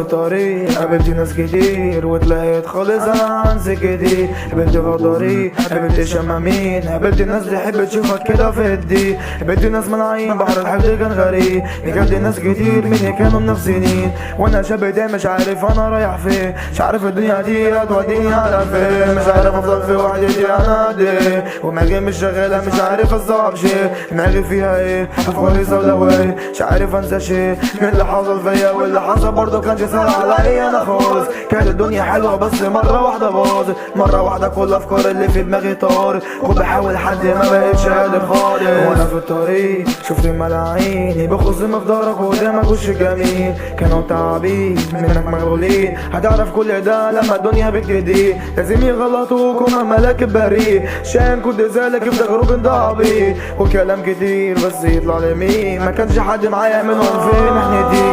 الطريق قابلت ناس كتير واتلهيت خالص انا عن سكتي. قابلت غدارين، قابلت شمامين، قابلت ناس تحب تشوفك كده في الدي. قابلت ناس ملايين، بحر الحقد كان غريب. قابلت ناس كتير مني كانوا منافسينين، وانا شاب ده مش عارف انا رايح فين. مش عارف الدنيا دي هتوديني على فين. مش عارف افضل في وحدتي انا دي، ودماغي مش شغاله مش عارف اصعب شيء. دماغي فيها ايه؟ افكاري سوداوية، مش عارف انسى شيء من اللي حصل فيا، واللي حصل برضه كانش سهل عليا انا خالص. كانت الدنيا حلوه بس مره واحده باظت، مره واحده كل الافكار اللي في دماغي طارت، وبحاول حد ما بقتش قادر خالص. وانا في الطريق شفت ملاعين بخصم في ظهرك وقدامك وش جميل. كانوا تعبين منك مغلولين، هتعرف كل ده لما الدنيا بتهدي. لازم يغلطوك وما ملاك بريء، عشان كنت ذلك يفتكروك انت عبيط. وكلام كتير بس يطلع لمين، ما كانش حد معايا منهم في محنتي.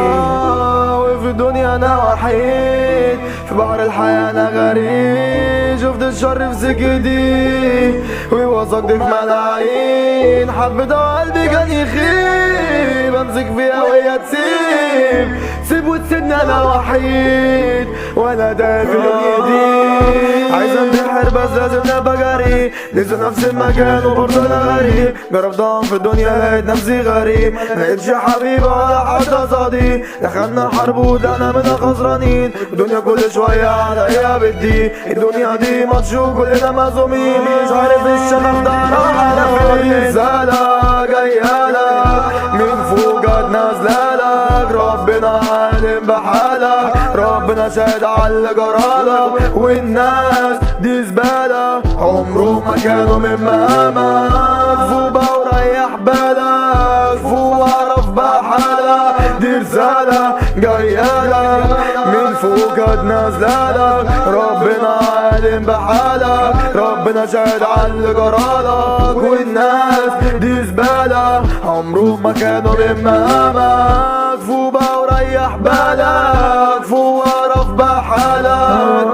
وفي الدنيا انا وحيد، في بحر الحياة انا غريب. شفت الشر في سكتي ووثقت في ملايين. حبيت قلبي كان يخيب، امسك فيها وهي تسيب. سيب وتسيبني انا وحيد وانا ده في دنيتي. عايز انتحر بس لازم ابقى جريء، لسه نفس المكان وبرضه انا غريب. جربتهم في الدنيا لقيت نفسي غريب، ملقتش حبيب ولا حتى صديق. دخلنا حرب وطلعنا منها خسرانين، الدنيا كل شوية عليا بدي. الدنيا دي ماتش وكلنا مهزومين، مش عارف الشغف ده راح على فين. رسالة جايالك من فوق قد نازلالك، ربنا عالم بحالك، ربنا شاهد على اللي جرالك. والناس دي زبالة عمرهم ما كانوا من مقامك. فوق بقى وريح بالك، فوق واعرف بحالك. دي رسالة جايالك من فوق قد نازلالك، ربنا عالم بحالك، ربنا شاهد على اللي جرالك. والناس دي زبالة عمرهم ما كانوا من مقامك. فوق بقى وريح بالك، فوق واعرف بحالك.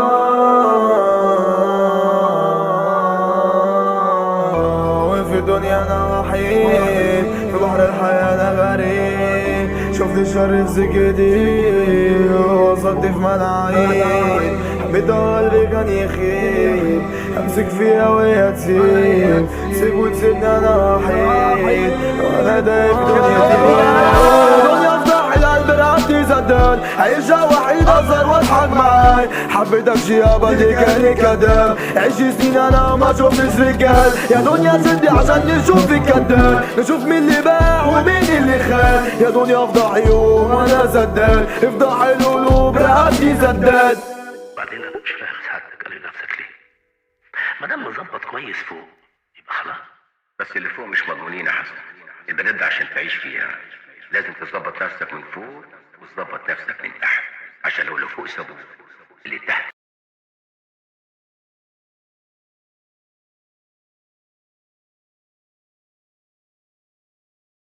وفي الدنيا انا وحيد، في بحر الحياة انا غريب. شفت الشر في سكتي ووثقت في ملاعين. حبيت قلبي كان يخيب، امسك فيها وهي تسيب. سيب وتسيبني انا وحيد وانا دايب دنيتي. زدان عيشها وحيد اظهر واضحك معاي. حبيتك شيابة دي كاني كداب، عيش سنين انا ما شفتش رجال. يا دنيا سدي عشان نشوف الكداب، نشوف مين اللي باع ومين اللي خان. يا دنيا افضح يوم وانا زدان، افضح القلوب رقبتي زدان. بعدين انا مش فاهم سعادتك قال لنفسك ليه؟ ما دام مظبط كويس فوق يبقى خلاص. بس اللي فوق مش مضمونين يا حسن، البلد عشان تعيش فيها لازم تظبط نفسك من فوق وتظبط نفسك من تحت، عشان لو اللي فوق سابوك اللي تحت